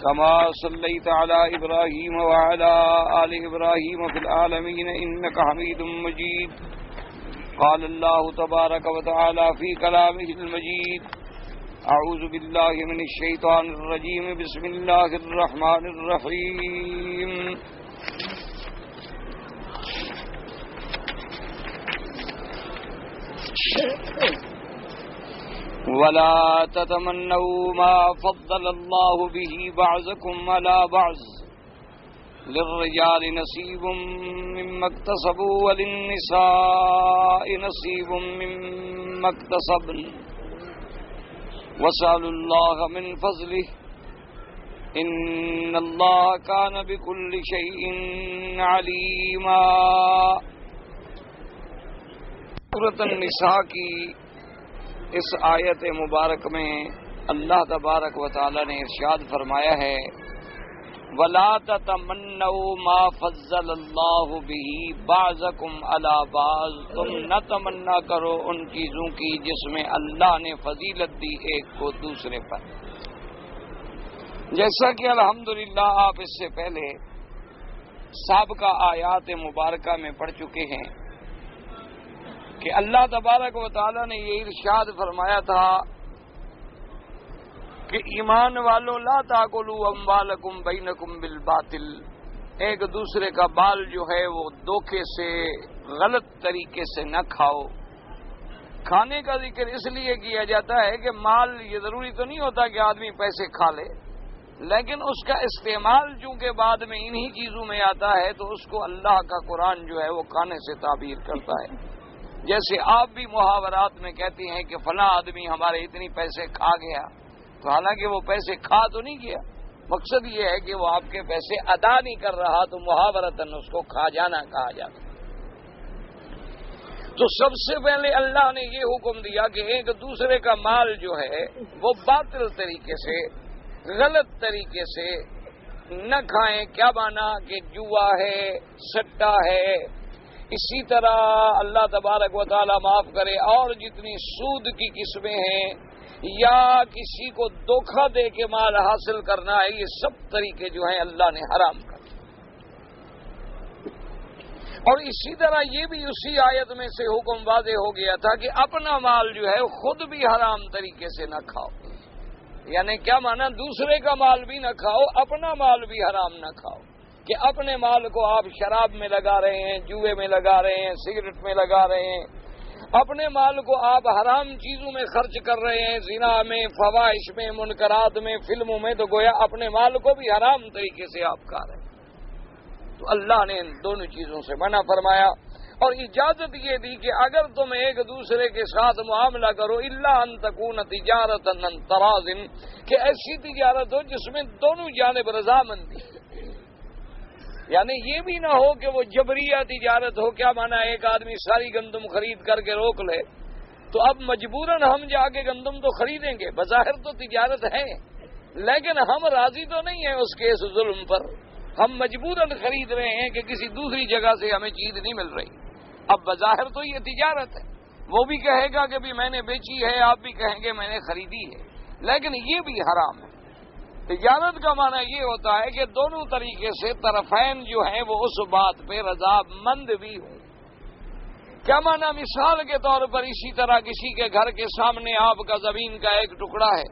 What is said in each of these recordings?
كما صليت على إبراهيم وعلى آل إبراهيم في العالمين إنك حميد مجيد. قال الله تبارك وتعالى في كلامه المجيد: أعوذ بالله من الشيطان الرجيم. بسم الله الرحمن الرحيم. ولا تتمنوا ما فضل الله به بعضكم على بعض للرجال نصيب مما اكتسبوا وللنساء نصيب مما اكتسبن واسألوا الله من فضله إن الله كان بكل شيء عليما. سورۃ النساء کی اس آیت مبارک میں اللہ تبارک و تعالی نے ارشاد فرمایا ہے: وَلَا تَتَمَنَّوْا مَا فَضَّلَ اللَّهُ بِهِ بَعْضَكُمْ عَلَى بَعْضٍ. تم نہ تمنا کرو ان چیزوں کی جس میں اللہ نے فضیلت دی ایک کو دوسرے پر. جیسا کہ الحمدللہ آپ اس سے پہلے سابقہ آیات مبارکہ میں پڑھ چکے ہیں کہ اللہ تبارک و تعالی نے یہ ارشاد فرمایا تھا کہ ایمان والو لا تاکلوا اموالکم بینکم بالباطل. ایک دوسرے کا بال جو ہے وہ دھوکے سے غلط طریقے سے نہ کھاؤ. کھانے کا ذکر اس لیے کیا جاتا ہے کہ مال یہ ضروری تو نہیں ہوتا کہ آدمی پیسے کھا لے، لیکن اس کا استعمال چونکہ بعد میں انہی چیزوں میں آتا ہے تو اس کو اللہ کا قرآن جو ہے وہ کھانے سے تعبیر کرتا ہے. جیسے آپ بھی محاورات میں کہتی ہیں کہ فلاں آدمی ہمارے اتنی پیسے کھا گیا، تو حالانکہ وہ پیسے کھا تو نہیں گیا، مقصد یہ ہے کہ وہ آپ کے پیسے ادا نہیں کر رہا، تو محاورتاً اس کو کھا جانا کہا جاتا. تو سب سے پہلے اللہ نے یہ حکم دیا کہ ایک دوسرے کا مال جو ہے وہ باطل طریقے سے، غلط طریقے سے نہ کھائیں. کیا مانا کہ جوا ہے، سٹا ہے، اسی طرح اللہ تبارک و تعالی معاف کرے اور جتنی سود کی قسمیں ہیں یا کسی کو دھوکہ دے کے مال حاصل کرنا ہے، یہ سب طریقے جو ہیں اللہ نے حرام کر. اور اسی طرح یہ بھی اسی آیت میں سے حکم واضح ہو گیا تھا کہ اپنا مال جو ہے خود بھی حرام طریقے سے نہ کھاؤ. یعنی کیا مانا؟ دوسرے کا مال بھی نہ کھاؤ، اپنا مال بھی حرام نہ کھاؤ. کہ اپنے مال کو آپ شراب میں لگا رہے ہیں، جوئے میں لگا رہے ہیں، سگریٹ میں لگا رہے ہیں، اپنے مال کو آپ حرام چیزوں میں خرچ کر رہے ہیں، زنا میں، فواحش میں، منکرات میں، فلموں میں، تو گویا اپنے مال کو بھی حرام طریقے سے آپ کھا رہے ہیں. تو اللہ نے ان دونوں چیزوں سے منع فرمایا اور اجازت یہ دی کہ اگر تم ایک دوسرے کے ساتھ معاملہ کرو الا ان تکون تجارتا عن تراض، کہ ایسی تجارت ہو جس میں دونوں جانب رضامندی. یعنی یہ بھی نہ ہو کہ وہ جبریہ تجارت ہو. کیا مانا؟ ایک آدمی ساری گندم خرید کر کے روک لے تو اب مجبوراً ہم جا کے گندم تو خریدیں گے، بظاہر تو تجارت ہے لیکن ہم راضی تو نہیں ہیں اس کے اس ظلم پر. ہم مجبوراً خرید رہے ہیں کہ کسی دوسری جگہ سے ہمیں چیز نہیں مل رہی. اب بظاہر تو یہ تجارت ہے، وہ بھی کہے گا کہ بھی میں نے بیچی ہے، آپ بھی کہیں گے میں نے خریدی ہے، لیکن یہ بھی حرام ہے. تجارت کا معنی یہ ہوتا ہے کہ دونوں طریقے سے طرفین جو ہیں وہ اس بات پہ رضامند بھی ہوں. کیا معنی؟ مثال کے طور پر اسی طرح کسی کے گھر کے سامنے آپ کا زمین کا ایک ٹکڑا ہے،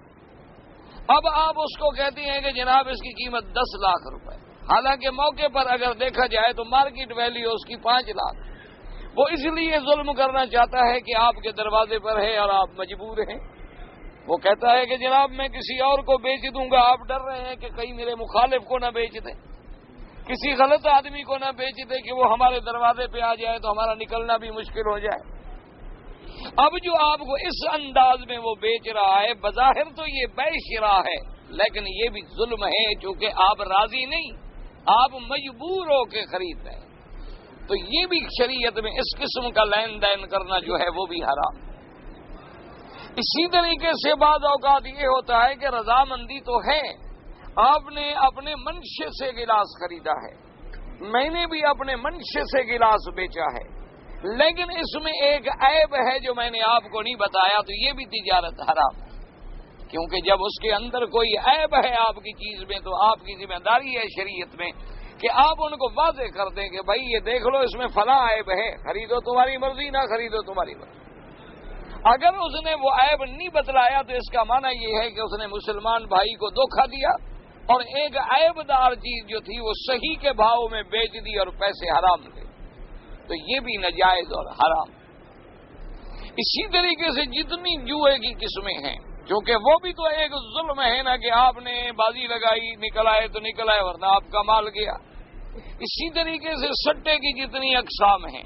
اب آپ اس کو کہتی ہیں کہ جناب اس کی قیمت 10 لاکھ روپے، حالانکہ موقع پر اگر دیکھا جائے تو مارکیٹ ویلیو اس کی 5 لاکھ. وہ اس لیے ظلم کرنا چاہتا ہے کہ آپ کے دروازے پر ہے اور آپ مجبور ہیں. وہ کہتا ہے کہ جناب میں کسی اور کو بیچ دوں گا، آپ ڈر رہے ہیں کہ کہیں میرے مخالف کو نہ بیچ دیں، کسی غلط آدمی کو نہ بیچ دیں کہ وہ ہمارے دروازے پہ آ جائے تو ہمارا نکلنا بھی مشکل ہو جائے. اب جو آپ کو اس انداز میں وہ بیچ رہا ہے، بظاہر تو یہ بے شرا ہے لیکن یہ بھی ظلم ہے، چونکہ آپ راضی نہیں، آپ مجبور ہو کے خرید رہے ہیں. تو یہ بھی شریعت میں اس قسم کا لین دین کرنا جو ہے وہ بھی حرام. اسی طریقے سے بعض اوقات یہ ہوتا ہے کہ رضامندی تو ہے، آپ نے اپنے منشے سے گلاس خریدا ہے، میں نے بھی اپنے منشے سے گلاس بیچا ہے، لیکن اس میں ایک عیب ہے جو میں نے آپ کو نہیں بتایا، تو یہ بھی تجارت حرام ہے. کیونکہ جب اس کے اندر کوئی عیب ہے آپ کی چیز میں تو آپ کی ذمہ داری ہے شریعت میں کہ آپ ان کو واضح کر دیں کہ بھائی یہ دیکھ لو اس میں فلاں عیب ہے، خریدو تمہاری مرضی، نہ خریدو تمہاری مرضی۔ اگر اس نے وہ عیب نہیں بتلایا تو اس کا معنی یہ ہے کہ اس نے مسلمان بھائی کو دھوکہ دیا اور ایک عیب دار چیز جو تھی وہ صحیح کے بھاؤ میں بیچ دی اور پیسے حرام لے، تو یہ بھی ناجائز اور حرام۔ اسی طریقے سے جتنی جوئے کی قسمیں ہیں، کیونکہ وہ بھی تو ایک ظلم ہے نا کہ آپ نے بازی لگائی، نکل آئے تو نکل آئے ورنہ آپ کا مال گیا۔ اسی طریقے سے سٹے کی جتنی اقسام ہیں،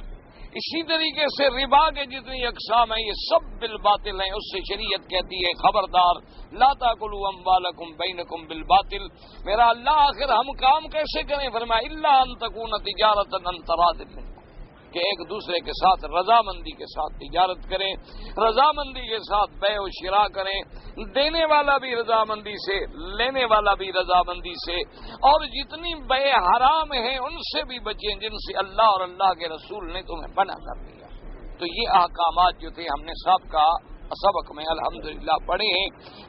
اسی طریقے سے ربا کے جتنی اقسام ہیں، یہ سب بالباطل ہیں۔ اس سے شریعت کہتی ہے خبردار، لا تاکلوا اموالکم بینکم بالباطل۔ میرا اللہ آخر ہم کام کیسے کریں؟ فرمایا الا ان تکون تجارتا عن تراض منکم، کہ ایک دوسرے کے ساتھ رضامندی کے ساتھ تجارت کریں، رضامندی کے ساتھ بیع و شراء کریں، دینے والا بھی رضامندی سے، لینے والا بھی رضامندی سے، اور جتنی بیع حرام ہیں ان سے بھی بچیں جن سے اللہ اور اللہ کے رسول نے تمہیں منع کر دیا۔ تو یہ احکامات جو تھے ہم نے سبق میں الحمدللہ پڑھے ہیں۔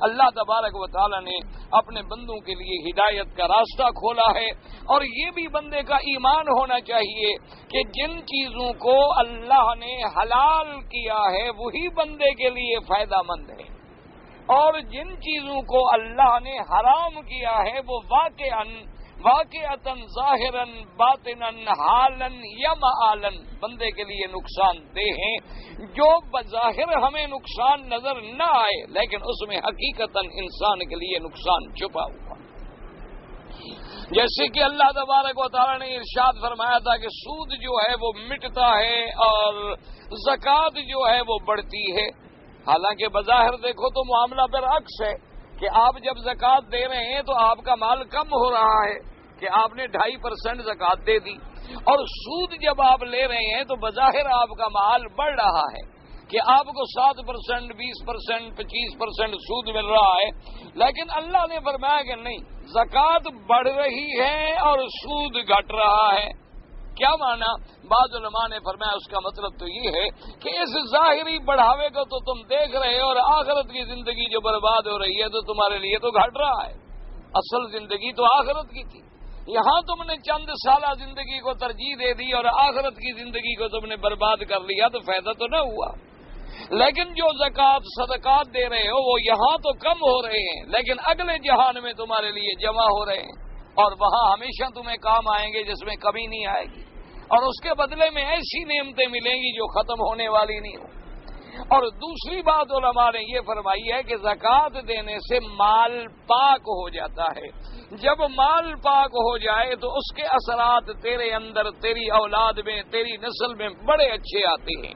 اللہ تبارک و تعالی نے اپنے بندوں کے لیے ہدایت کا راستہ کھولا ہے، اور یہ بھی بندے کا ایمان ہونا چاہیے کہ جن چیزوں کو اللہ نے حلال کیا ہے وہی بندے کے لیے فائدہ مند ہے، اور جن چیزوں کو اللہ نے حرام کیا ہے وہ واقعتاً ظاہراً باطناً حالاً یا معالاً بندے کے لیے نقصان دہ ہیں، جو بظاہر ہمیں نقصان نظر نہ آئے لیکن اس میں حقیقتاً انسان کے لیے نقصان چھپا ہوا۔ جیسے کہ اللہ تبارک و تعالیٰ نے ارشاد فرمایا تھا کہ سود جو ہے وہ مٹتا ہے اور زکوٰۃ جو ہے وہ بڑھتی ہے، حالانکہ بظاہر دیکھو تو معاملہ برعکس ہے کہ آپ جب زکوٰۃ دے رہے ہیں تو آپ کا مال کم ہو رہا ہے کہ آپ نے 2.5% زکوٰۃ دے دی، اور سود جب آپ لے رہے ہیں تو بظاہر آپ کا مال بڑھ رہا ہے کہ آپ کو 7%، 20%، 25% سود مل رہا ہے، لیکن اللہ نے فرمایا کہ نہیں، زکوٰۃ بڑھ رہی ہے اور سود گھٹ رہا ہے۔ کیا معنی؟ بعض علماء نے فرمایا اس کا مطلب تو یہ ہے کہ اس ظاہری بڑھاوے کو تو تم دیکھ رہے ہو اور آخرت کی زندگی جو برباد ہو رہی ہے تو تمہارے لیے تو گھٹ رہا ہے، اصل زندگی تو آخرت کی تھی، یہاں تم نے چند سالہ زندگی کو ترجیح دے دی اور آخرت کی زندگی کو تم نے برباد کر لیا تو فائدہ تو نہ ہوا۔ لیکن جو زکوٰۃ صدقات دے رہے ہو وہ یہاں تو کم ہو رہے ہیں لیکن اگلے جہان میں تمہارے لیے جمع ہو رہے ہیں، اور وہاں ہمیشہ تمہیں کام آئیں گے جس میں کمی نہیں آئے گی، اور اس کے بدلے میں ایسی نعمتیں ملیں گی جو ختم ہونے والی نہیں ہو۔ اور دوسری بات علماء نے یہ فرمائی ہے کہ زکوٰۃ دینے سے مال پاک ہو جاتا ہے، جب مال پاک ہو جائے تو اس کے اثرات تیرے اندر، تیری اولاد میں، تیری نسل میں بڑے اچھے آتے ہیں،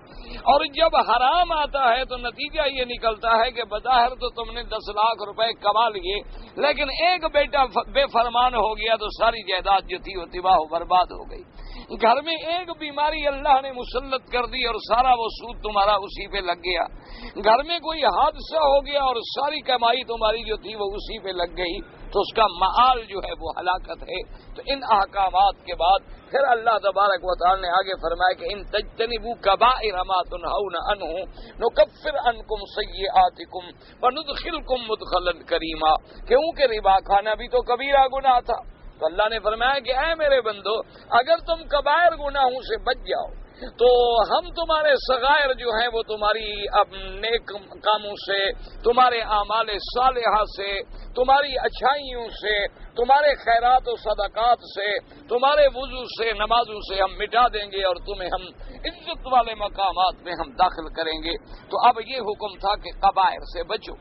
اور جب حرام آتا ہے تو نتیجہ یہ نکلتا ہے کہ بظاہر تو تم نے 10 لاکھ روپے کما لیے لیکن ایک بیٹا بے فرمان ہو گیا تو ساری جائیداد جو تھی وہ تباہ و برباد ہو گئی، گھر میں ایک بیماری اللہ نے مسلط کر دی اور سارا وہ سود تمہارا اسی پہ لگ گیا، گھر میں کوئی حادثہ ہو گیا اور ساری کمائی تمہاری جو تھی وہ اسی پہ لگ گئی، تو اس کا معال جو ہے وہ ہلاکت ہے۔ تو ان احکامات کے بعد پھر اللہ تبارک و تعالی نے آگے فرمایا کہ ان تجتنبوا کبائر ما تنہون عنہ نکفر عنکم سیئاتکم وندخلکم مدخلا کریما، کیونکہ ربا کھانا بھی تو کبیرہ گناہ تھا، تو اللہ نے فرمایا کہ اے میرے بندو اگر تم کبائر گناہوں سے بچ جاؤ تو ہم تمہارے صغائر جو ہیں وہ تمہاری نیک کاموں سے، تمہارے اعمال صالحہ سے، تمہاری اچھائیوں سے، تمہارے خیرات و صدقات سے، تمہارے وضو سے، نمازوں سے ہم مٹا دیں گے اور تمہیں ہم عزت والے مقامات میں ہم داخل کریں گے۔ تو اب یہ حکم تھا کہ کبائر سے بچو۔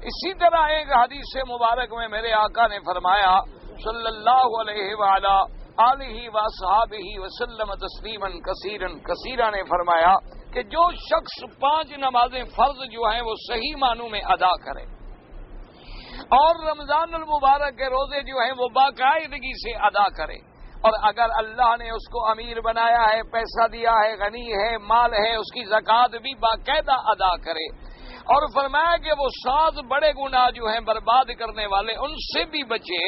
اسی طرح ایک حدیث مبارک میں میرے آقا نے فرمایا صلی اللہ علیہ وآلہ آلہ وصحابہ وسلم تسلیما کثیرا کثیرا نے فرمایا کہ جو شخص 5 نمازیں فرض جو ہیں وہ صحیح معنوں میں ادا کرے اور رمضان المبارک کے روزے جو ہیں وہ باقاعدگی سے ادا کرے، اور اگر اللہ نے اس کو امیر بنایا ہے، پیسہ دیا ہے، غنی ہے، مال ہے، اس کی زکوٰۃ بھی باقاعدہ ادا کرے، اور فرمایا کہ وہ 7 بڑے گناہ جو ہیں برباد کرنے والے، ان سے بھی بچے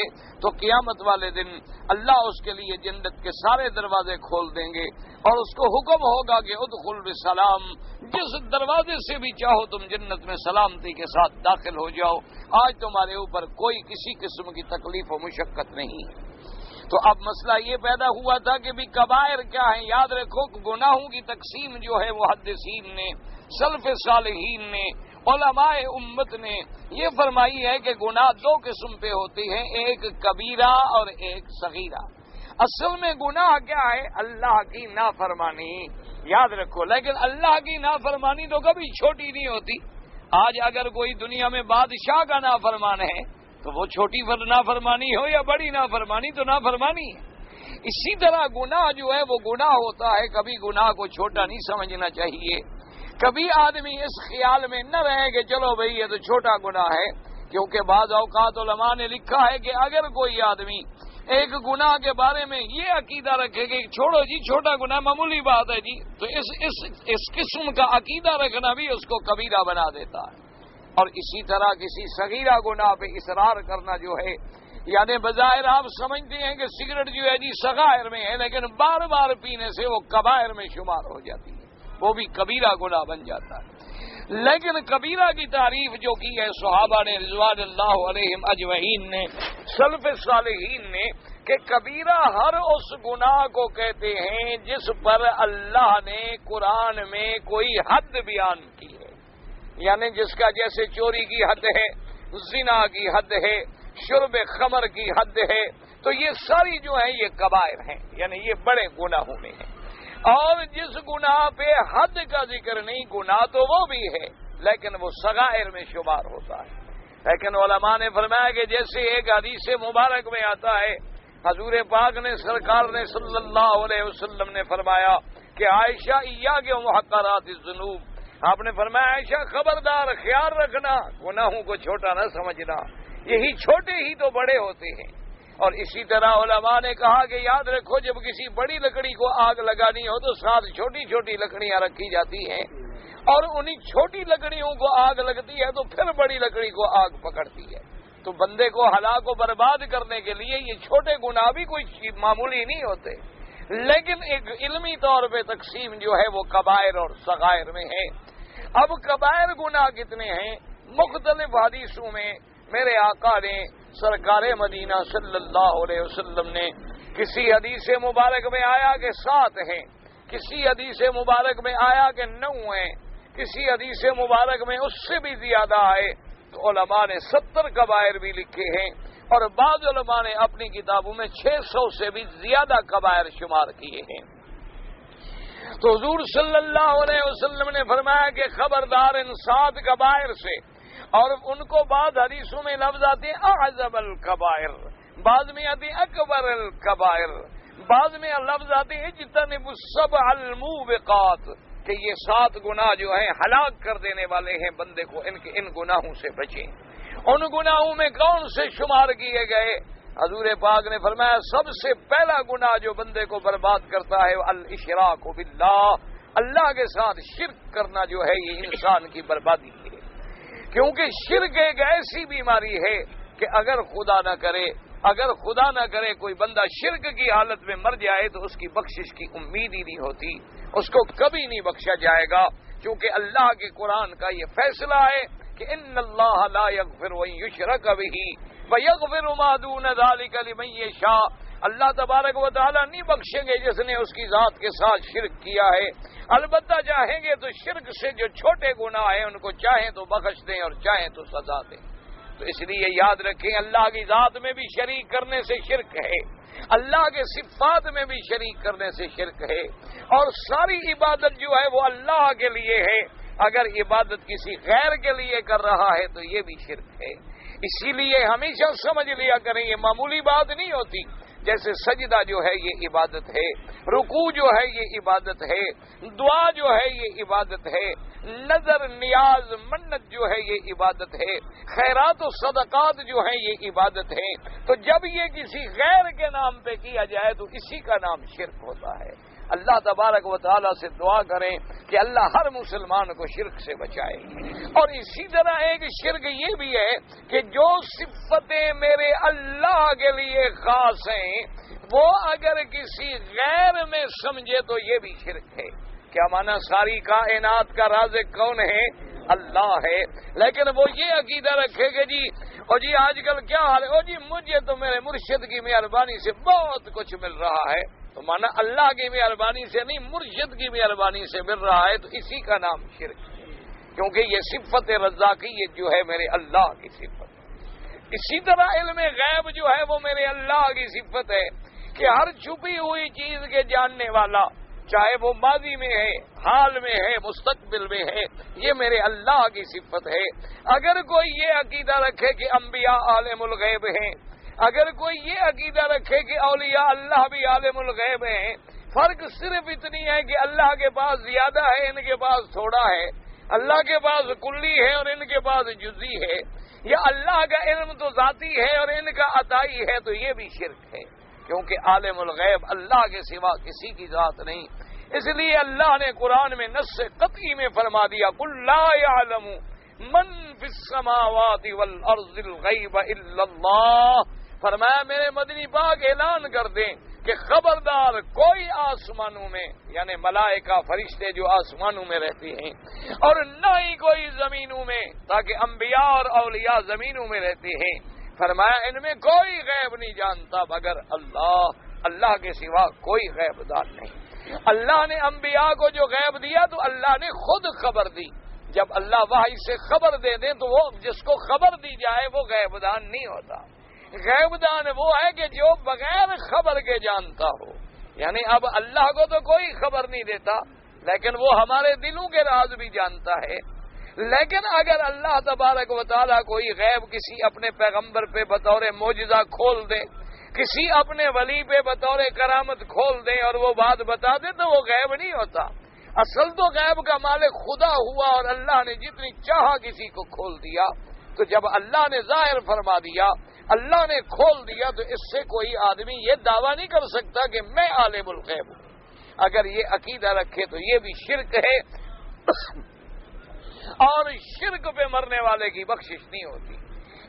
تو قیامت والے دن اللہ اس کے لیے جنت کے سارے دروازے کھول دیں گے اور اس کو حکم ہوگا کہ ادخل بسلام، جس دروازے سے بھی چاہو تم جنت میں سلامتی کے ساتھ داخل ہو جاؤ، آج تمہارے اوپر کوئی کسی قسم کی تکلیف و مشقت نہیں ہے۔ تو اب مسئلہ یہ پیدا ہوا تھا کہ بھی کبائر کیا ہیں؟ یاد رکھو کہ گناہوں کی تقسیم جو ہے محدثین نے، سلف صالحین نے، علماء امت نے یہ فرمائی ہے کہ گناہ 2 قسم پہ ہوتے ہیں، ایک کبیرہ اور ایک صغیرہ۔ اصل میں گناہ کیا ہے؟ اللہ کی نافرمانی، یاد رکھو۔ لیکن اللہ کی نافرمانی تو کبھی چھوٹی نہیں ہوتی۔ آج اگر کوئی دنیا میں بادشاہ کا نافرمان ہے تو وہ چھوٹی نافرمانی ہو یا بڑی نافرمانی تو نافرمانی ہے۔ اسی طرح گناہ جو ہے وہ گناہ ہوتا ہے، کبھی گناہ کو چھوٹا نہیں سمجھنا چاہیے۔ کبھی آدمی اس خیال میں نہ رہے کہ چلو بھئی یہ تو چھوٹا گناہ ہے، کیونکہ بعض اوقات علماء نے لکھا ہے کہ اگر کوئی آدمی ایک گناہ کے بارے میں یہ عقیدہ رکھے کہ چھوڑو جی چھوٹا گناہ معمولی بات ہے جی، تو اس قسم کا عقیدہ رکھنا بھی اس کو کبیرہ بنا دیتا ہے۔ اور اسی طرح کسی صغیرہ گناہ پہ اصرار کرنا جو ہے، یعنی بظاہر آپ سمجھتے ہیں کہ سگریٹ جو ہے جی صغائر میں ہے، لیکن بار بار پینے سے وہ کبائر میں شمار ہو جاتی ہے، وہ بھی کبیرہ گناہ بن جاتا ہے۔ لیکن کبیرہ کی تعریف جو کی ہے صحابہ نے رضوان اللہ علیہم اجمعین نے، سلف صالحین نے، کہ کبیرہ ہر اس گناہ کو کہتے ہیں جس پر اللہ نے قرآن میں کوئی حد بیان کی ہے، یعنی جس کا جیسے چوری کی حد ہے، زنا کی حد ہے، شرب خمر کی حد ہے، تو یہ ساری جو ہیں یہ کبائر ہیں، یعنی یہ بڑے گناہوں میں ہیں۔ اور جس گناہ پہ حد کا ذکر نہیں، گناہ تو وہ بھی ہے لیکن وہ صغائر میں شمار ہوتا ہے۔ لیکن علماء نے فرمایا کہ جیسے ایک حدیث مبارک میں آتا ہے، حضور پاک نے سرکار نے صلی اللہ علیہ وسلم نے فرمایا کہ عائشہ ایاک محقرات الذنوب، آپ نے فرمایا عائشہ خبردار، خیال رکھنا، گناہوں کو چھوٹا نہ سمجھنا، یہی چھوٹے ہی تو بڑے ہوتے ہیں۔ اور اسی طرح علماء نے کہا کہ یاد رکھو جب کسی بڑی لکڑی کو آگ لگانی ہو تو ساتھ چھوٹی چھوٹی لکڑیاں رکھی جاتی ہیں، اور انہی چھوٹی لکڑیوں کو آگ لگتی ہے تو پھر بڑی لکڑی کو آگ پکڑتی ہے۔ تو بندے کو ہلاک و برباد کرنے کے لیے یہ چھوٹے گناہ بھی کوئی معمولی نہیں ہوتے، لیکن ایک علمی طور پہ تقسیم جو ہے وہ کبائر اور صغائر میں ہے۔ اب کبائر گناہ کتنے ہیں؟ مختلف حدیثوں میں میرے آقا نے سرکار مدینہ صلی اللہ علیہ وسلم نے، کسی حدیث مبارک میں آیا کہ 7 ہیں، کسی حدیث مبارک میں آیا کہ 9 ہیں، کسی حدیث مبارک میں اس سے بھی زیادہ آئے، تو علماء نے 70 کبائر بھی لکھے ہیں، اور بعض علماء نے اپنی کتابوں میں 600 سے بھی زیادہ کبائر شمار کیے ہیں۔ تو حضور صلی اللہ علیہ وسلم نے فرمایا کہ خبردار ان 7 کبائر سے، اور ان کو بعض حدیثوں میں لفظ آتے ہیں اعظم الکبائر، بعض میں آتے ہیں اکبر الکبائر، بعض میں لفظ آتے ہیں اجتنب السبع الموبقات، کہ یہ 7 گناہ جو ہیں ہلاک کر دینے والے ہیں بندے کو، ان گناہوں سے بچیں۔ ان گناہوں میں کون سے شمار کیے گئے؟ حضور پاک نے فرمایا سب سے پہلا گناہ جو بندے کو برباد کرتا ہے الاشراک باللہ، اللہ کے ساتھ شرک کرنا جو ہے یہ انسان کی بربادی ہے، کیونکہ شرک ایک ایسی بیماری ہے کہ اگر خدا نہ کرے کوئی بندہ شرک کی حالت میں مر جائے تو اس کی بخشش کی امید ہی نہیں ہوتی، اس کو کبھی نہیں بخشا جائے گا، کیونکہ اللہ کے قرآن کا یہ فیصلہ ہے کہ ان اللہ لا یغفر ان یشرک بہ ویغفر ما دون ذلک لمن یشاء، اللہ تبارک و تعالیٰ نہیں بخشیں گے جس نے اس کی ذات کے ساتھ شرک کیا ہے، البتہ چاہیں گے تو شرک سے جو چھوٹے گناہ ہیں ان کو چاہیں تو بخش دیں اور چاہیں تو سزا دیں۔ تو اس لیے یاد رکھیں اللہ کی ذات میں بھی شریک کرنے سے شرک ہے، اللہ کے صفات میں بھی شریک کرنے سے شرک ہے، اور ساری عبادت جو ہے وہ اللہ کے لیے ہے، اگر عبادت کسی غیر کے لیے کر رہا ہے تو یہ بھی شرک ہے۔ اسی لیے ہمیشہ سمجھ لیا کریں یہ معمولی بات نہیں ہوتی، جیسے سجدہ جو ہے یہ عبادت ہے، رکوع جو ہے یہ عبادت ہے، دعا جو ہے یہ عبادت ہے، نظر نیاز منت جو ہے یہ عبادت ہے، خیرات و صدقات جو ہیں یہ عبادت ہے، تو جب یہ کسی غیر کے نام پہ کیا جائے تو اسی کا نام شرک ہوتا ہے۔ اللہ تبارک و تعالیٰ سے دعا کریں کہ اللہ ہر مسلمان کو شرک سے بچائے. اور اسی طرح ایک شرک یہ بھی ہے کہ جو صفتیں میرے اللہ کے لیے خاص ہیں وہ اگر کسی غیر میں سمجھے تو یہ بھی شرک ہے. کیا مانا؟ ساری کائنات کا رازق کون ہے؟ اللہ ہے. لیکن وہ یہ عقیدہ رکھے کہ جی آج کل کیا حال ہے، جی مجھے تو میرے مرشد کی مہربانی سے بہت کچھ مل رہا ہے. تو مانا اللہ کی مہربانی سے نہیں، مرشد کی مہربانی سے مل رہا ہے، تو اسی کا نام شرک ہے. کیونکہ یہ صفت رزاقیت جو ہے میرے اللہ کی صفت. اسی طرح علم غیب جو ہے وہ میرے اللہ کی صفت ہے کہ ہر چھپی ہوئی چیز کے جاننے والا، چاہے وہ ماضی میں ہے، حال میں ہے، مستقبل میں ہے، یہ میرے اللہ کی صفت ہے. اگر کوئی یہ عقیدہ رکھے کہ انبیاء عالم الغیب ہیں، اگر کوئی یہ عقیدہ رکھے کہ اولیاء اللہ بھی عالم الغیب ہیں، فرق صرف اتنی ہے کہ اللہ کے پاس زیادہ ہے، ان کے پاس تھوڑا ہے. اللہ کے پاس کلی ہے اور ان کے پاس جزئی ہے. یا اللہ کا علم تو ذاتی ہے اور ان کا عطائی ہے، تو یہ بھی شرک ہے. کیونکہ عالم الغیب اللہ کے سوا کسی کی ذات نہیں. اس لیے اللہ نے قرآن میں نص قطعی میں فرما دیا قل لا يعلم من فی السماوات والارض الغیب الا اللہ. فرمایا میرے مدنی پاک اعلان کر دیں کہ خبردار کوئی آسمانوں میں، یعنی ملائکہ فرشتے جو آسمانوں میں رہتے ہیں، اور نہ ہی کوئی زمینوں میں، تاکہ انبیاء اور اولیاء زمینوں میں رہتے ہیں. فرمایا ان میں کوئی غیب نہیں جانتا مگر اللہ. اللہ کے سوا کوئی غیب دان نہیں. اللہ نے انبیاء کو جو غیب دیا تو اللہ نے خود خبر دی. جب اللہ وحی سے خبر دے دیں تو وہ جس کو خبر دی جائے وہ غیب دان نہیں ہوتا. غیب دان وہ ہے کہ جو بغیر خبر کے جانتا ہو. یعنی اب اللہ کو تو کوئی خبر نہیں دیتا، لیکن وہ ہمارے دلوں کے راز بھی جانتا ہے. لیکن اگر اللہ تبارک و تعالیٰ کوئی غیب کسی اپنے پیغمبر پہ بطور معجزہ کھول دے، کسی اپنے ولی پہ بطور کرامت کھول دے اور وہ بات بتا دے تو وہ غیب نہیں ہوتا. اصل تو غیب کا مالک خدا ہوا، اور اللہ نے جتنی چاہا کسی کو کھول دیا. تو جب اللہ نے ظاہر فرما دیا، اللہ نے کھول دیا، تو اس سے کوئی آدمی یہ دعویٰ نہیں کر سکتا کہ میں عالم الغیب ہوں. اگر یہ عقیدہ رکھے تو یہ بھی شرک ہے، اور شرک پہ مرنے والے کی بخشش نہیں ہوتی.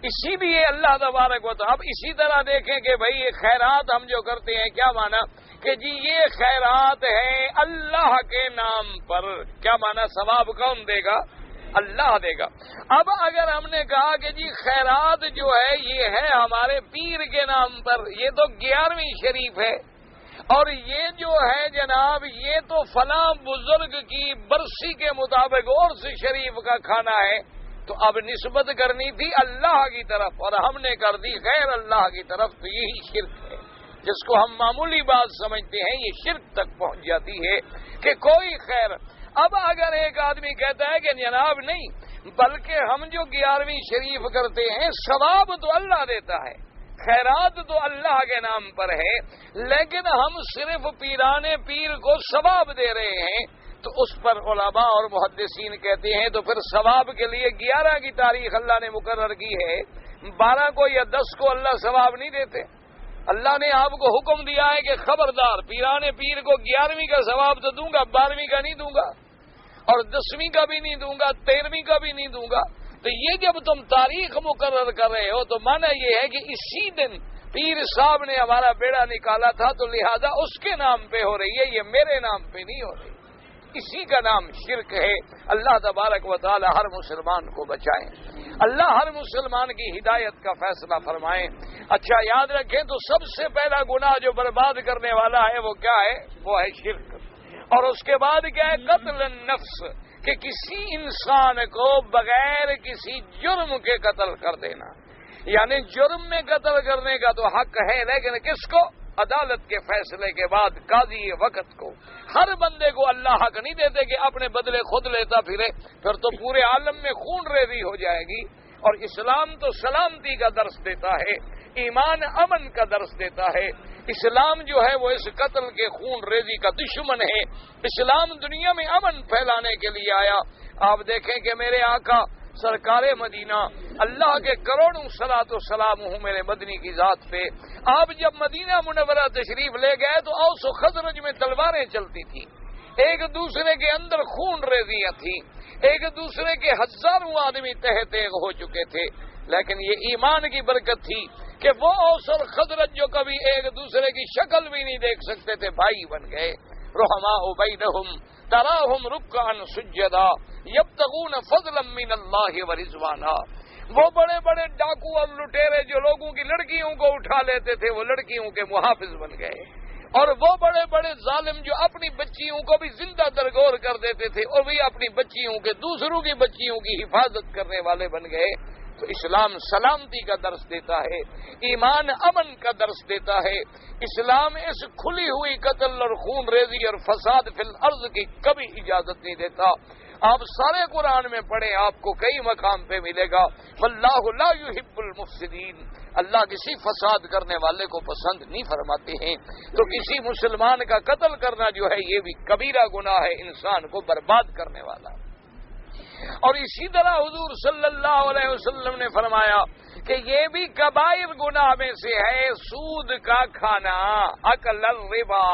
اسی لیے اللہ تبارک و تعالیٰ. اب اسی طرح دیکھیں کہ بھئی یہ خیرات ہم جو کرتے ہیں، کیا مانا کہ جی یہ خیرات ہے اللہ کے نام پر. کیا مانا؟ ثواب کون دے گا؟ اللہ دے گا. اب اگر ہم نے کہا کہ جی خیرات جو ہے یہ ہے ہمارے پیر کے نام پر، یہ تو 11ویں شریف ہے، اور یہ جو ہے جناب یہ تو فلاں بزرگ کی برسی کے مطابق عرس شریف کا کھانا ہے، تو اب نسبت کرنی تھی اللہ کی طرف اور ہم نے کر دی غیر اللہ کی طرف. تو یہی شرک ہے جس کو ہم معمولی بات سمجھتے ہیں، یہ شرک تک پہنچ جاتی ہے کہ کوئی خیر. اب اگر ایک آدمی کہتا ہے کہ جناب نہیں، بلکہ ہم جو 11ویں شریف کرتے ہیں ثواب تو اللہ دیتا ہے، خیرات تو اللہ کے نام پر ہے، لیکن ہم صرف پیرانے پیر کو ثواب دے رہے ہیں، تو اس پر علماء اور محدثین کہتے ہیں تو پھر ثواب کے لیے 11 کی تاریخ اللہ نے مقرر کی ہے، 12 کو یا 10 کو اللہ ثواب نہیں دیتے. اللہ نے آپ کو حکم دیا ہے کہ خبردار پیرانے پیر کو 11ویں کا ثواب تو دوں گا، 12ویں کا نہیں دوں گا، اور 10ویں کا بھی نہیں دوں گا، 13ویں کا بھی نہیں دوں گا. تو یہ جب تم تاریخ مقرر کر رہے ہو تو معنی یہ ہے کہ اسی دن پیر صاحب نے ہمارا بیڑا نکالا تھا، تو لہذا اس کے نام پہ ہو رہی ہے، یہ میرے نام پہ نہیں ہو رہی. اسی کا نام شرک ہے. اللہ تبارک و تعالی ہر مسلمان کو بچائیں، اللہ ہر مسلمان کی ہدایت کا فیصلہ فرمائیں. اچھا یاد رکھیں تو سب سے پہلا گناہ جو برباد کرنے والا ہے وہ کیا ہے؟ وہ ہے شرک. اور اس کے بعد کیا ہے؟ قتل النفس، کہ کسی انسان کو بغیر کسی جرم کے قتل کر دینا. یعنی جرم میں قتل کرنے کا تو حق ہے، لیکن کس کو؟ عدالت کے فیصلے کے بعد قاضی وقت کو. ہر بندے کو اللہ حق نہیں دیتے کہ اپنے بدلے خود لیتا پھرے، پھر تو پورے عالم میں خون ریزی ہو جائے گی. اور اسلام تو سلامتی کا درس دیتا ہے، ایمان امن کا درس دیتا ہے. اسلام جو ہے وہ اس قتل کے خون ریزی کا دشمن ہے. اسلام دنیا میں امن پھیلانے کے لیے آیا. آپ دیکھیں کہ میرے آقا سرکار مدینہ اللہ کے کروڑوں صلاۃ و سلام ہوں میرے مدنی کی ذات پہ. آپ جب مدینہ منورہ تشریف لے گئے تو اوس و خزرج میں تلواریں چلتی تھیں, ایک دوسرے کے اندر خون ریزیاں تھیں, ایک دوسرے کے ہزاروں آدمی تہ تیغ ہو چکے تھے, لیکن یہ ایمان کی برکت تھی کہ وہ اوس اور خزرج جو کبھی ایک دوسرے کی شکل بھی نہیں دیکھ سکتے تھے, بھائی بن گئے. رحماء بینہم تراہم رکعا سجدا یبتغون فضلا من اللہ ورضوانا. وہ بڑے بڑے ڈاکو اور لٹیرے جو لوگوں کی لڑکیوں کو اٹھا لیتے تھے وہ لڑکیوں کے محافظ بن گئے, اور وہ بڑے بڑے ظالم جو اپنی بچیوں کو بھی زندہ درگور کر دیتے تھے اور بھی اپنی بچیوں کے دوسروں کی بچیوں کی حفاظت کرنے والے بن گئے. تو اسلام سلامتی کا درس دیتا ہے, ایمان امن کا درس دیتا ہے. اسلام اس کھلی ہوئی قتل اور خون ریزی اور فساد فی الارض کی کبھی اجازت نہیں دیتا. آپ سارے قرآن میں پڑھیں, آپ کو کئی مقام پہ ملے گا واللہ لا یحب المفسدین. اللہ کسی فساد کرنے والے کو پسند نہیں فرماتے ہیں. تو کسی مسلمان کا قتل کرنا جو ہے یہ بھی کبیرہ گناہ ہے, انسان کو برباد کرنے والا. اور اسی طرح حضور صلی اللہ علیہ وسلم نے فرمایا کہ یہ بھی کبائر گناہ میں سے ہے سود کا کھانا. اکل الربا,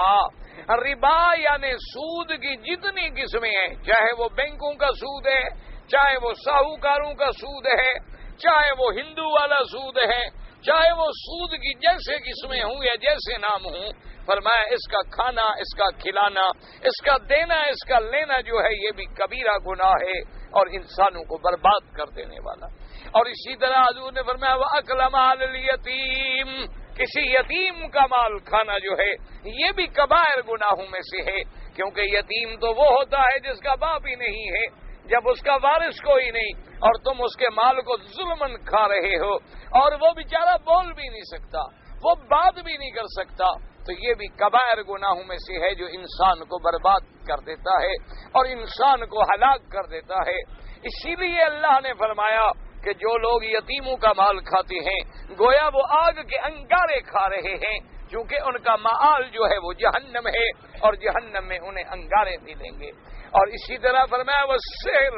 ربا یعنی سود کی جتنی قسمیں ہیں, چاہے وہ بینکوں کا سود ہے, چاہے وہ ساہوکاروں کا سود ہے, چاہے وہ ہندو والا سود ہے, چاہے وہ سود کی جیسے قسمیں ہوں یا جیسے نام ہوں, فرمایا اس کا کھانا, اس کا کھلانا, اس کا دینا, اس کا لینا جو ہے یہ بھی کبیرہ گناہ ہے اور انسانوں کو برباد کر دینے والا. اور اسی طرح حضور نے فرمایا وَأَكْلَ مَالَ الْيَتِيمِ, کسی یتیم کا مال کھانا جو ہے یہ بھی کبائر گناہوں میں سے ہے, کیونکہ یتیم تو وہ ہوتا ہے جس کا باپ ہی نہیں ہے, جب اس کا وارث کوئی نہیں اور تم اس کے مال کو ظلماً کھا رہے ہو, اور وہ بیچارہ بول بھی نہیں سکتا, وہ بات بھی نہیں کر سکتا, تو یہ بھی کبائر گناہوں میں سے ہے جو انسان کو برباد کر دیتا ہے اور انسان کو ہلاک کر دیتا ہے. اسی لیے اللہ نے فرمایا کہ جو لوگ یتیموں کا مال کھاتے ہیں گویا وہ آگ کے انگارے کھا رہے ہیں, کیونکہ ان کا مآل جو ہے وہ جہنم ہے اور جہنم میں انہیں انگارے ملیں گے. اور اسی طرح فرمایا وہ سحر,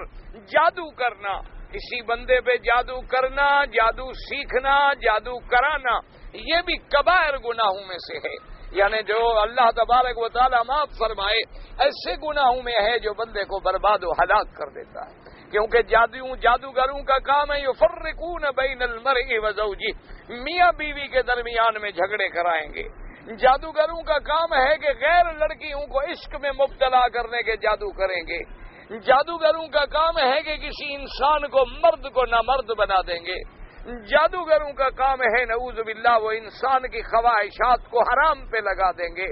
جادو کرنا, کسی بندے پہ جادو کرنا, جادو سیکھنا, جادو کرانا, یہ بھی کبائر گناہوں میں سے ہے. یعنی جو اللہ تبارک و تعالی معاف فرمائے ایسے گناہوں میں ہے جو بندے کو برباد و ہلاک کر دیتا ہے. کیونکہ جادوگروں کا کام ہے یفرقون بین المرء وزوجہ, میاں بیوی کے درمیان میں جھگڑے کرائیں گے. جادوگروں کا کام ہے کہ غیر لڑکیوں کو عشق میں مبتلا کرنے کے جادو کریں گے. جادوگروں کا کام ہے کہ کسی انسان کو مرد کو نامرد بنا دیں گے. جادوگروں کا کام ہے نعوذ باللہ وہ انسان کی خواہشات کو حرام پہ لگا دیں گے.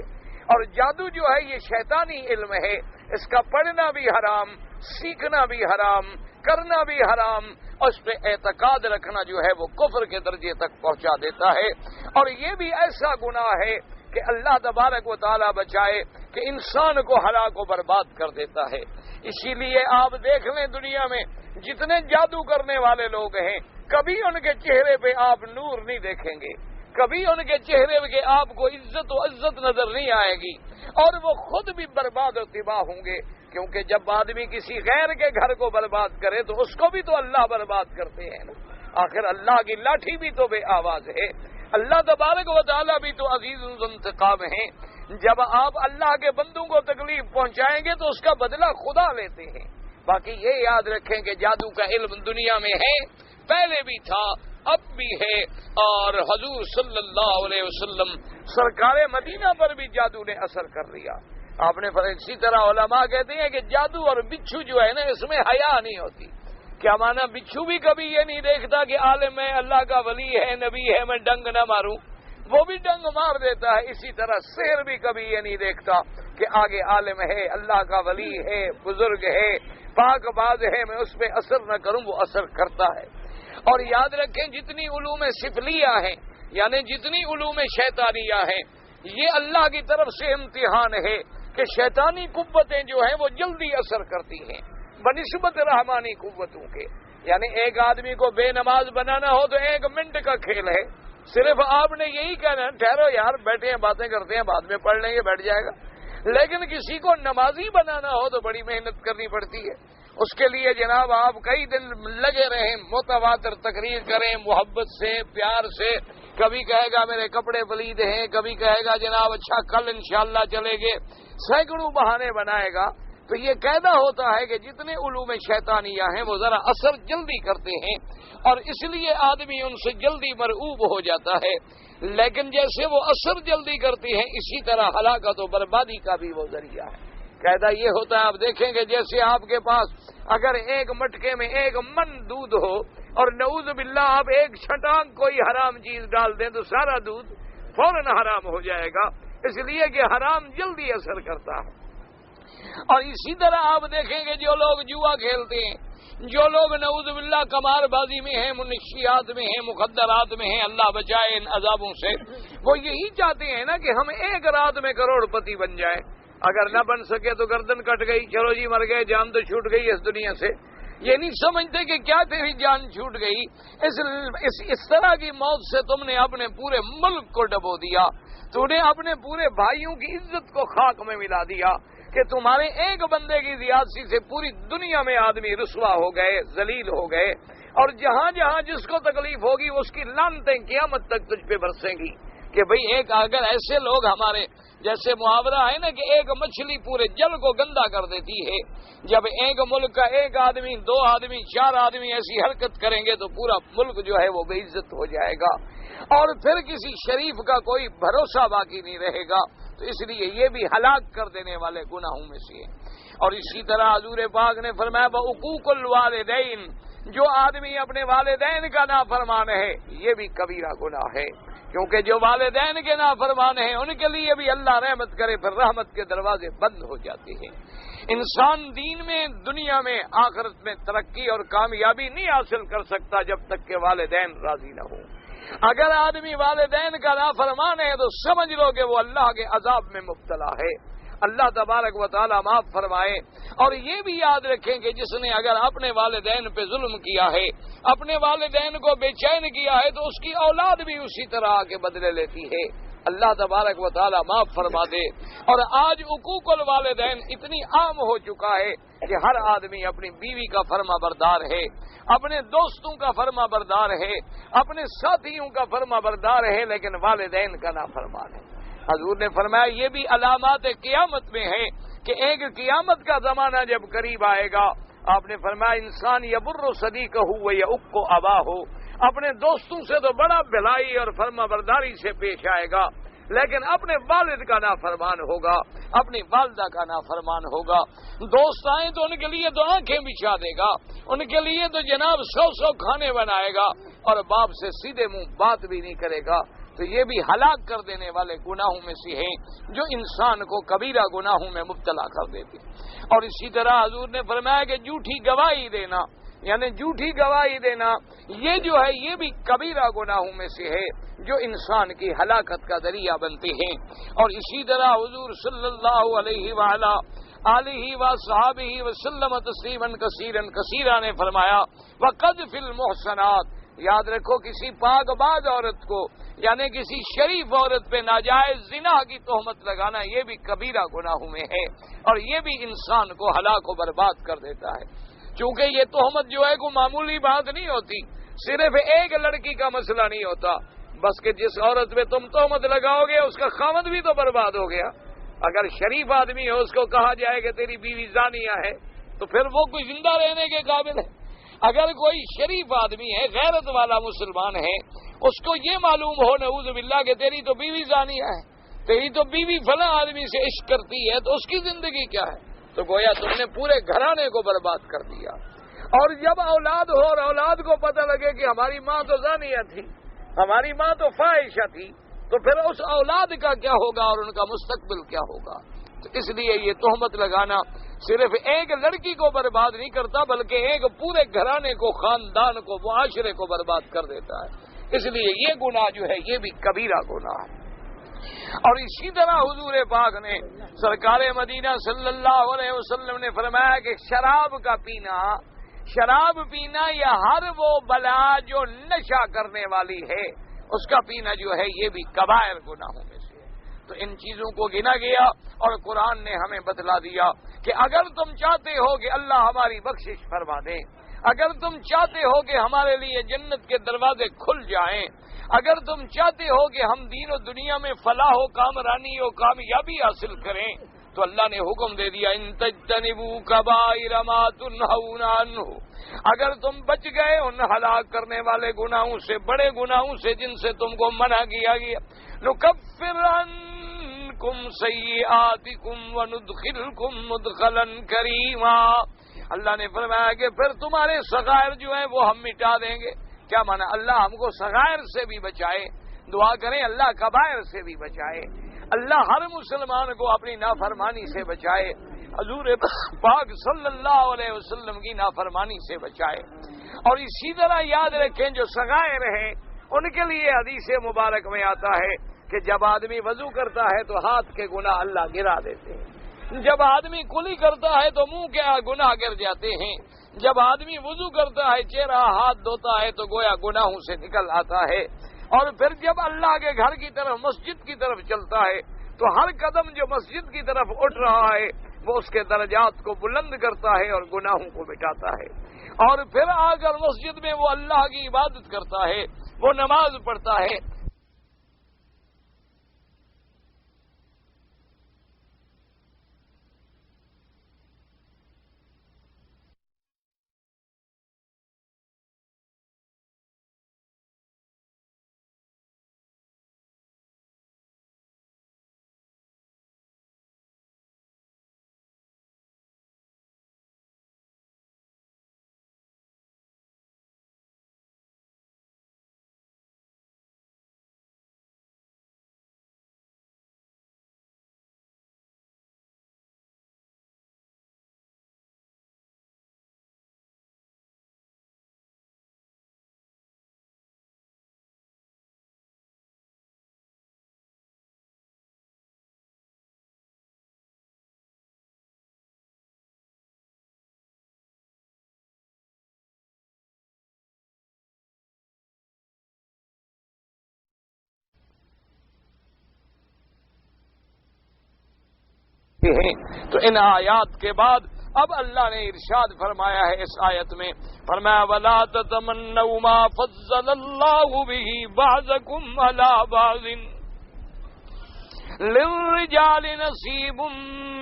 اور جادو جو ہے یہ شیطانی علم ہے, اس کا پڑھنا بھی حرام, سیکھنا بھی حرام, کرنا بھی حرام, اور اس پہ اعتقاد رکھنا جو ہے وہ کفر کے درجے تک پہنچا دیتا ہے. اور یہ بھی ایسا گناہ ہے کہ اللہ تبارک و تعالی بچائے کہ انسان کو ہلاک و برباد کر دیتا ہے. اسی لیے آپ دیکھ لیں دنیا میں جتنے جادو کرنے والے لوگ ہیں کبھی ان کے چہرے پہ آپ نور نہیں دیکھیں گے, کبھی ان کے چہرے پہ آپ کو عزت و عزت نظر نہیں آئے گی, اور وہ خود بھی برباد و تباہ ہوں گے. کیونکہ جب آدمی کسی غیر کے گھر کو برباد کرے تو اس کو بھی تو اللہ برباد کرتے ہیں نا. آخر اللہ کی لاٹھی بھی تو بے آواز ہے, اللہ تبارک و تعالیٰ بھی تو عزیز انتقام ہیں. جب آپ اللہ کے بندوں کو تکلیف پہنچائیں گے تو اس کا بدلہ خدا لیتے ہیں. باقی یہ یاد رکھیں کہ جادو کا علم دنیا میں ہے, پہلے بھی تھا, اب بھی ہے, اور حضور صلی اللہ علیہ وسلم سرکار مدینہ پر بھی جادو نے اثر کر لیا. آپ نے اسی طرح علماء کہتے ہیں کہ جادو اور بچھو جو ہے نا اس میں حیا نہیں ہوتی. کیا مانا, بچھو بھی کبھی یہ نہیں دیکھتا کہ عالم ہے, اللہ کا ولی ہے, نبی ہے, میں ڈنگ نہ ماروں, وہ بھی ڈنگ مار دیتا ہے. اسی طرح سحر بھی کبھی یہ نہیں دیکھتا کہ آگے عالم ہے, اللہ کا ولی ہے, بزرگ ہے, پاک باز ہے, میں اس پہ اثر نہ کروں, وہ اثر کرتا ہے. اور یاد رکھیں جتنی علوم سفلیہ ہیں یعنی جتنی علوم شیطانیہ ہیں یہ اللہ کی طرف سے امتحان ہے کہ شیطانی قوتیں جو ہیں وہ جلدی اثر کرتی ہیں بنسبت رحمانی قوتوں کے. یعنی ایک آدمی کو بے نماز بنانا ہو تو 1 منٹ کا کھیل ہے, صرف آپ نے یہی کہنا ٹھہرو یار بیٹھے ہیں باتیں کرتے ہیں بعد میں پڑھ لیں گے, بیٹھ جائے گا. لیکن کسی کو نمازی بنانا ہو تو بڑی محنت کرنی پڑتی ہے, اس کے لیے جناب آپ کئی دن لگے رہیں، متواتر تقریر کریں محبت سے، پیار سے. کبھی کہے گا میرے کپڑے پلید ہیں، کبھی کہے گا جناب اچھا کل انشاءاللہ چلیں گے، سینکڑوں بہانے بنائے گا. تو یہ قاعدہ ہوتا ہے کہ جتنے علوم شیطانیہ ہیں وہ ذرا اثر جلدی کرتے ہیں اور اس لیے آدمی ان سے جلدی مرعوب ہو جاتا ہے. لیکن جیسے وہ اثر جلدی کرتی ہیں اسی طرح ہلاکت و بربادی کا بھی وہ ذریعہ ہے. قاعدہ یہ ہوتا ہے، آپ دیکھیں گے جیسے آپ کے پاس اگر ایک مٹکے میں 1 من دودھ ہو اور نعوذ باللہ آپ ایک چھٹانگ کوئی حرام چیز ڈال دیں تو سارا دودھ فوراً حرام ہو جائے گا، اس لیے کہ حرام جلدی اثر کرتا ہے. اور اسی طرح آپ دیکھیں گے جو لوگ جوا کھیلتے ہیں، جو لوگ نعوذ باللہ قمار بازی میں ہیں، منشیات میں ہیں، مخدرات میں ہیں، اللہ بچائے ان عذابوں سے، وہ یہی چاہتے ہیں نا کہ ہم ایک رات میں کروڑ پتی بن جائیں. اگر نہ بن سکے تو گردن کٹ گئی، چلو جی مر گئے، جان تو چھوٹ گئی اس دنیا سے. یہ نہیں سمجھتے کہ کیا تیری جان چھوٹ گئی، اس طرح کی موت سے تم نے اپنے پورے ملک کو ڈبو دیا، تو نے اپنے پورے بھائیوں کی عزت کو خاک میں ملا دیا کہ تمہارے ایک بندے کی زیادتی سے پوری دنیا میں آدمی رسوا ہو گئے، ذلیل ہو گئے، اور جہاں جہاں جس کو تکلیف ہوگی اس کی لعنتیں قیامت تک تجھ پہ برسیں گی کہ بھئی ایک اگر ایسے لوگ ہمارے جیسے محاورہ ہے نا کہ ایک مچھلی پورے جل کو گندا کر دیتی ہے، جب ایک ملک کا 1 آدمی 2 آدمی 4 آدمی ایسی حرکت کریں گے تو پورا ملک جو ہے وہ بے عزت ہو جائے گا اور پھر کسی شریف کا کوئی بھروسہ باقی نہیں رہے گا. تو اس لیے یہ بھی ہلاک کر دینے والے گناہوں میں سے ہے. اور اسی طرح حضور پاک نے فرمایا بحقوق الوالدین، جو آدمی اپنے والدین کا نافرمان ہے یہ بھی کبیرہ گناہ ہے، کیونکہ جو والدین کے نافرمان ہیں ان کے لیے بھی اللہ رحمت کرے پھر رحمت کے دروازے بند ہو جاتے ہیں. انسان دین میں، دنیا میں، آخرت میں ترقی اور کامیابی نہیں حاصل کر سکتا جب تک کہ والدین راضی نہ ہوں. اگر آدمی والدین کا نافرمان ہے تو سمجھ لو کہ وہ اللہ کے عذاب میں مبتلا ہے. اللہ تبارک و تعالی معاف فرمائے. اور یہ بھی یاد رکھیں کہ جس نے اگر اپنے والدین پہ ظلم کیا ہے، اپنے والدین کو بے چین کیا ہے، تو اس کی اولاد بھی اسی طرح آ کے بدلے لیتی ہے. اللہ تبارک و تعالی معاف فرما دے. اور آج حقوق الوالدین اتنی عام ہو چکا ہے کہ ہر آدمی اپنی بیوی کا فرما بردار ہے، اپنے دوستوں کا فرما بردار ہے، اپنے ساتھیوں کا فرما بردار ہے، لیکن والدین کا نافرمان ہے. حضور نے فرمایا یہ بھی علامات قیامت میں ہے کہ ایک قیامت کا زمانہ جب قریب آئے گا، آپ نے فرمایا انسان یبر صدیقہ و یعق اباہ، اپنے دوستوں سے تو بڑا بھلائی اور فرما برداری سے پیش آئے گا، لیکن اپنے والد کا نافرمان ہوگا، اپنی والدہ کا نافرمان ہوگا. دوست آئیں تو ان کے لیے تو آنکھیں بچھا دے گا، ان کے لیے تو جناب 100 کھانے بنائے گا، اور باپ سے سیدھے منہ بات بھی نہیں کرے گا. تو یہ بھی ہلاک کر دینے والے گناہوں میں سے ہیں جو انسان کو کبیرہ گناہوں میں مبتلا کر دیتے. اور اسی طرح حضور نے فرمایا کہ جھوٹی گواہی دینا، یعنی جھوٹی گواہی دینا یہ جو ہے یہ بھی کبیرہ گناہوں میں سے ہے جو انسان کی ہلاکت کا ذریعہ بنتے ہیں. اور اسی طرح حضور صلی اللہ علیہ وآلہ آلہ وصحبہ وسلم تسلیما کثیرا کثیرا نے فرمایا وقذف المحصنات، یاد رکھو کسی پاک باز عورت کو یعنی کسی شریف عورت پہ ناجائز زنا کی تہمت لگانا یہ بھی کبیرہ گناہوں میں ہے اور یہ بھی انسان کو ہلاک و برباد کر دیتا ہے. چونکہ یہ تہمت جو ہے کوئی معمولی بات نہیں ہوتی، صرف ایک لڑکی کا مسئلہ نہیں ہوتا، بس کہ جس عورت پہ تم تہمت لگاؤ گے اس کا خاوند بھی تو برباد ہو گیا. اگر شریف آدمی ہو اس کو کہا جائے کہ تیری بیوی زانیہ ہے تو پھر وہ کوئی زندہ رہنے کے قابل ہے. اگر کوئی شریف آدمی ہے، غیرت والا مسلمان ہے، اس کو یہ معلوم ہو نعوذ باللہ کہ تیری تو بیوی زانیہ ہے، تیری تو بیوی فلاں آدمی سے عشق کرتی ہے، تو اس کی زندگی کیا ہے؟ تو گویا تم نے پورے گھرانے کو برباد کر دیا. اور جب اولاد ہو اور اولاد کو پتہ لگے کہ ہماری ماں تو زانیہ تھی، ہماری ماں تو فاحشہ تھی، تو پھر اس اولاد کا کیا ہوگا اور ان کا مستقبل کیا ہوگا؟ تو اس لیے یہ تہمت لگانا صرف ایک لڑکی کو برباد نہیں کرتا بلکہ ایک پورے گھرانے کو، خاندان کو، معاشرے کو برباد کر دیتا ہے. اس لیے یہ گناہ جو ہے یہ بھی کبیرہ گناہ ہے. اور اسی طرح حضور پاک نے سرکار مدینہ صلی اللہ علیہ وسلم نے فرمایا کہ شراب پینا یا ہر وہ بلا جو نشہ کرنے والی ہے اس کا پینا جو ہے یہ بھی کبائر گناہوں میں سے ہے. تو ان چیزوں کو گنا گیا اور قرآن نے ہمیں بتلا دیا کہ اگر تم چاہتے ہو کہ اللہ ہماری بخشش فرما دے، اگر تم چاہتے ہو کہ ہمارے لیے جنت کے دروازے کھل جائیں، اگر تم چاہتے ہو کہ ہم دین و دنیا میں فلاح و کامرانی و کامیابی حاصل کریں، تو اللہ نے حکم دے دیا ان تجتنبوا کبائر ما تنہون عنہ، اگر تم بچ گئے ان ہلاک کرنے والے گناہوں سے، بڑے گناہوں سے جن سے تم کو منع کیا گیا، نکفر عنکم سیئاتکم وندخلکم مدخلا کریما، اللہ نے فرمایا کہ پھر تمہارے صغائر جو ہیں وہ ہم مٹا دیں گے۔ کیا مانا؟ اللہ ہم کو صغائر سے بھی بچائے، دعا کریں اللہ کبائر سے بھی بچائے، اللہ ہر مسلمان کو اپنی نافرمانی سے بچائے، حضور پاک صلی اللہ علیہ وسلم کی نافرمانی سے بچائے۔ اور اسی طرح یاد رکھیں جو صغائر ہیں ان کے لیے حدیث مبارک میں آتا ہے کہ جب آدمی وضو کرتا ہے تو ہاتھ کے گناہ اللہ گرا دیتے ہیں، جب آدمی کلی کرتا ہے تو منہ کے گناہ گر جاتے ہیں، جب آدمی وضو کرتا ہے چہرہ ہاتھ دھوتا ہے تو گویا گناہوں سے نکل آتا ہے، اور پھر جب اللہ کے گھر کی طرف مسجد کی طرف چلتا ہے تو ہر قدم جو مسجد کی طرف اٹھ رہا ہے وہ اس کے درجات کو بلند کرتا ہے اور گناہوں کو مٹاتا ہے، اور پھر آ کر مسجد میں وہ اللہ کی عبادت کرتا ہے، وہ نماز پڑھتا ہے۔ تو ان آیات کے بعد اب اللہ نے ارشاد فرمایا ہے اس آیت میں، فرمایا وَلَا تَتَمَنَّوْا مَا فَضَّلَ اللَّهُ بِهِ بَعْضَكُمْ عَلَى بَعْضٍ لِلرِّجَالِ نَصِيبٌ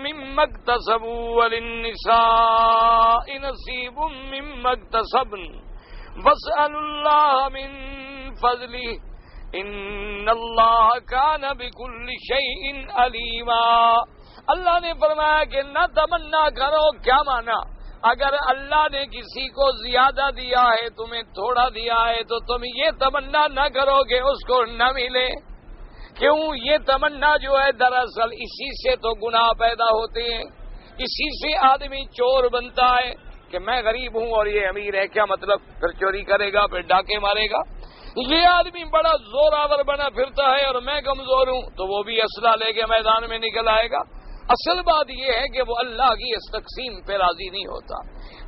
مِّمَّا اكْتَسَبُوا وَلِلنِّسَاءِ نَصِيبٌ مِّمَّا اكْتَسَبْنَ وَاسْأَلُوا اللَّهَ مِن فَضْلِهِ إِنَّ اللَّهَ كَانَ بِكُلِّ شَيْءٍ عَلِيمًا۔ اللہ نے فرمایا کہ نہ تمنا کرو، کیا مانا؟ اگر اللہ نے کسی کو زیادہ دیا ہے تمہیں تھوڑا دیا ہے تو تم یہ تمنا نہ کرو کہ اس کو نہ ملے، کیوں؟ یہ تمنا جو ہے دراصل اسی سے تو گناہ پیدا ہوتے ہیں، اسی سے آدمی چور بنتا ہے کہ میں غریب ہوں اور یہ امیر ہے، کیا مطلب؟ پھر چوری کرے گا، پھر ڈاکے مارے گا۔ یہ آدمی بڑا زوراور بنا پھرتا ہے اور میں کمزور ہوں تو وہ بھی اسلحہ لے کے میدان میں نکل آئے گا۔ اصل بات یہ ہے کہ وہ اللہ کی اس تقسیم پہ راضی نہیں ہوتا۔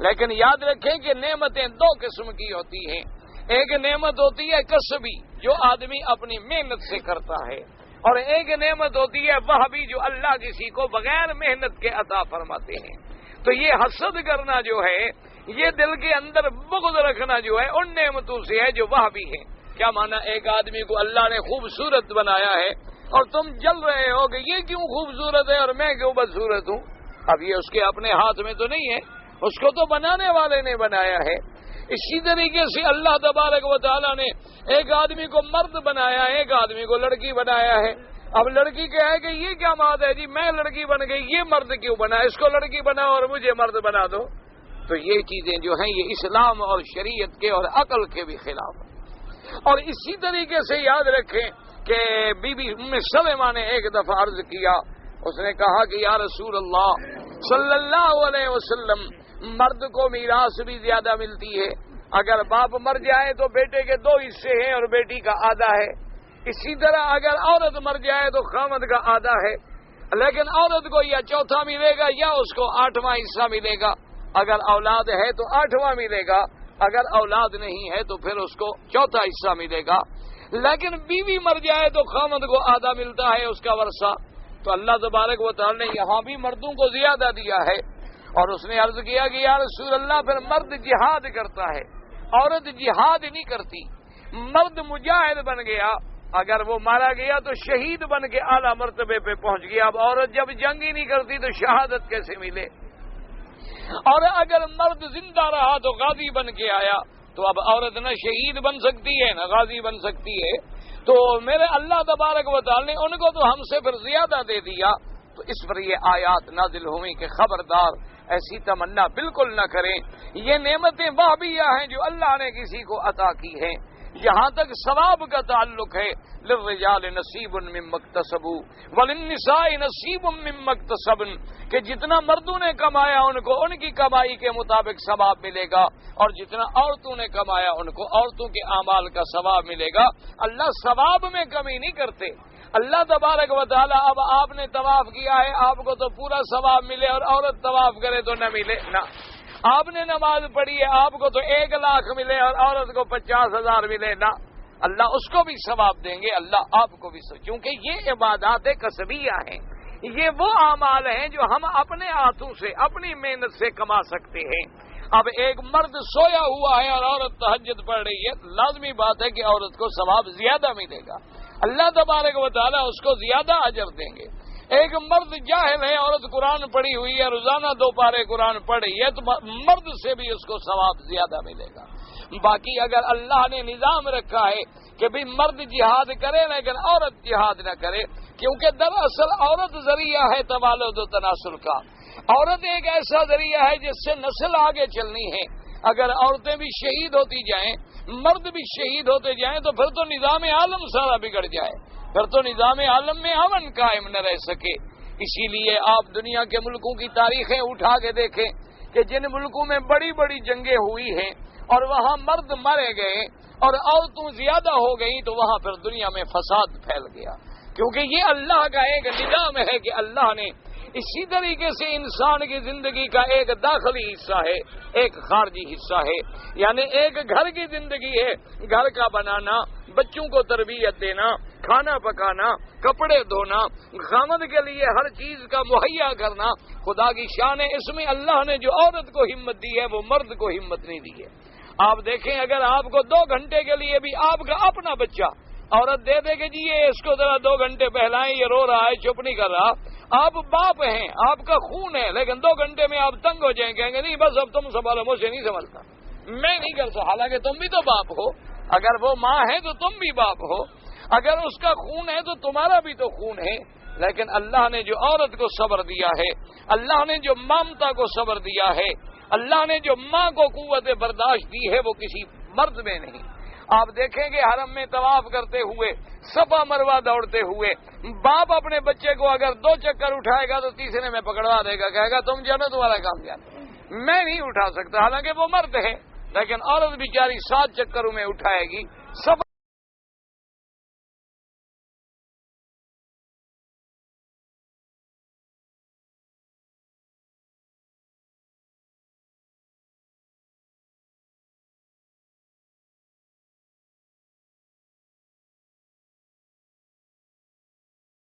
لیکن یاد رکھیں کہ نعمتیں دو قسم کی ہوتی ہیں، ایک نعمت ہوتی ہے کسبی جو آدمی اپنی محنت سے کرتا ہے، اور ایک نعمت ہوتی ہے وہبی جو اللہ کسی کو بغیر محنت کے عطا فرماتے ہیں۔ تو یہ حسد کرنا جو ہے، یہ دل کے اندر بغض رکھنا جو ہے ان نعمتوں سے ہے جو وہبی ہے۔ کیا مانا؟ ایک آدمی کو اللہ نے خوبصورت بنایا ہے اور تم جل رہے ہو کہ یہ کیوں خوبصورت ہے اور میں کیوں بدصورت ہوں؟ اب یہ اس کے اپنے ہاتھ میں تو نہیں ہے، اس کو تو بنانے والے نے بنایا ہے۔ اسی طریقے سے اللہ تبارک و تعالیٰ نے ایک آدمی کو مرد بنایا ہے، ایک آدمی کو لڑکی بنایا ہے۔ اب لڑکی کہے کہ یہ کیا بات ہے جی، میں لڑکی بن گئی، یہ مرد کیوں بنا؟ اس کو لڑکی بناؤ اور مجھے مرد بنا دو۔ تو یہ چیزیں جو ہیں یہ اسلام اور شریعت کے اور عقل کے بھی خلاف ہیں۔ اور اسی طریقے سے یاد رکھیں کہ بی بی ام سلمہ نے ایک دفعہ عرض کیا، اس نے کہا کہ یا رسول اللہ صلی اللہ علیہ وسلم، مرد کو میراث بھی زیادہ ملتی ہے، اگر باپ مر جائے تو بیٹے کے 2 حصے ہیں اور بیٹی کا آدھا ہے، اسی طرح اگر عورت مر جائے تو خامد کا آدھا ہے، لیکن عورت کو یا چوتھا ملے گا یا اس کو 8واں حصہ ملے گا، اگر اولاد ہے تو 8واں ملے گا، اگر اولاد نہیں ہے تو پھر اس کو چوتھا حصہ ملے گا۔ لیکن بیوی مر جائے تو خامد کو آدھا ملتا ہے اس کا ورثہ، تو اللہ تبارک و تعالی نے یہاں بھی مردوں کو زیادہ دیا ہے، اور اس نے عرض کیا کہ یا رسول اللہ پھر مرد جہاد کرتا ہے، عورت جہاد نہیں کرتی، مرد مجاہد بن گیا، اگر وہ مارا گیا تو شہید بن کے اعلیٰ مرتبے پہ پہنچ گیا، اب عورت جب جنگ ہی نہیں کرتی تو شہادت کیسے ملے؟ اور اگر مرد زندہ رہا تو غازی بن کے آیا، تو اب عورت نہ شہید بن سکتی ہے نہ غازی بن سکتی ہے، تو میرے اللہ تبارک و تعالی نے ان کو تو ہم سے پھر زیادہ دے دیا۔ تو اس پر یہ آیات نازل ہوئی کہ خبردار ایسی تمنا بالکل نہ کریں، یہ نعمتیں واہبیہ ہیں جو اللہ نے کسی کو عطا کی ہیں۔ جہاں تک ثواب کا تعلق ہے، للرجال نصیب مما اکتسبوا وللنساء نصیب مما اکتسبن، کہ جتنا مردوں نے کمایا ان کو ان کی کمائی کے مطابق ثواب ملے گا، اور جتنا عورتوں نے کمایا ان کو عورتوں کے اعمال کا ثواب ملے گا۔ اللہ ثواب میں کمی نہیں کرتے۔ اللہ تبارک و تعالی اب آپ نے طواف کیا ہے، آپ کو تو پورا ثواب ملے، اور عورت طواف کرے تو نہ ملے، نہ۔ آپ نے نماز پڑھی ہے، آپ کو تو 1 لاکھ ملے اور عورت کو 50,000 ملے، نہ۔ اللہ اس کو بھی ثواب دیں گے، اللہ آپ کو بھی، کیونکہ یہ عبادات کسبیہ ہیں، یہ وہ اعمال ہیں جو ہم اپنے ہاتھوں سے اپنی محنت سے کما سکتے ہیں۔ اب ایک مرد سویا ہوا ہے اور عورت تہجد پڑھ رہی ہے، لازمی بات ہے کہ عورت کو ثواب زیادہ ملے گا، اللہ تبارک و تعالیٰ اس کو زیادہ اجر دیں گے۔ ایک مرد جاہل ہے، عورت قرآن پڑھی ہوئی ہے، روزانہ 2 پارے قرآن پڑھ رہی ہے، تو مرد سے بھی اس کو ثواب زیادہ ملے گا۔ باقی اگر اللہ نے نظام رکھا ہے کہ بھی مرد جہاد کرے لیکن عورت جہاد نہ کرے، کیونکہ دراصل عورت ذریعہ ہے توالد و تناسل کا، عورت ایک ایسا ذریعہ ہے جس سے نسل آگے چلنی ہے۔ اگر عورتیں بھی شہید ہوتی جائیں، مرد بھی شہید ہوتے جائیں، تو پھر تو نظام عالم سارا بگڑ جائے، پھر تو نظام عالم میں امن قائم نہ رہ سکے۔ اسی لیے آپ دنیا کے ملکوں کی تاریخیں اٹھا کے دیکھیں کہ جن ملکوں میں بڑی بڑی جنگیں ہوئی ہیں اور وہاں مرد مارے گئے اور عورتوں زیادہ ہو گئی، تو وہاں پھر دنیا میں فساد پھیل گیا، کیونکہ یہ اللہ کا ایک نظام ہے کہ اللہ نے اسی طریقے سے انسان کی زندگی کا ایک داخلی حصہ ہے، ایک خارجی حصہ ہے، یعنی ایک گھر کی زندگی ہے، گھر کا بنانا، بچوں کو تربیت دینا، کھانا پکانا، کپڑے دھونا، خامد کے لیے ہر چیز کا مہیا کرنا۔ خدا کی شان ہے، اس میں اللہ نے جو عورت کو ہمت دی ہے وہ مرد کو ہمت نہیں دی ہے۔ آپ دیکھیں اگر آپ کو 2 گھنٹے کے لیے بھی آپ کا اپنا بچہ عورت دے دے کہ جی یہ اس کو ذرا 2 گھنٹے بہلائیں، یہ رو رہا ہے، چپ نہیں کر رہا، آپ باپ ہیں، آپ کا خون ہے، لیکن 2 گھنٹے میں آپ تنگ ہو جائیں، کہیں گے نہیں بس اب تم سنبھالو، مجھے نہیں سنبھلتا، میں نہیں کرتا، حالانکہ تم بھی تو باپ ہو، اگر وہ ماں ہے تو تم بھی باپ ہو، اگر اس کا خون ہے تو تمہارا بھی تو خون ہے۔ لیکن اللہ نے جو عورت کو صبر دیا ہے، اللہ نے جو مامتا کو صبر دیا ہے، اللہ نے جو ماں کو قوت برداشت دی ہے، وہ کسی مرد میں نہیں۔ آپ دیکھیں گے حرم میں طواف کرتے ہوئے، صفا مروہ دوڑتے ہوئے، باپ اپنے بچے کو اگر 2 چکر اٹھائے گا تو تیسرے میں پکڑوا دے گا، کہے گا تم جانا، تمہارا کام جانا، میں نہیں اٹھا سکتا، حالانکہ وہ مرد ہے، لیکن عورت بیچاری 7 چکروں میں اٹھائے گی۔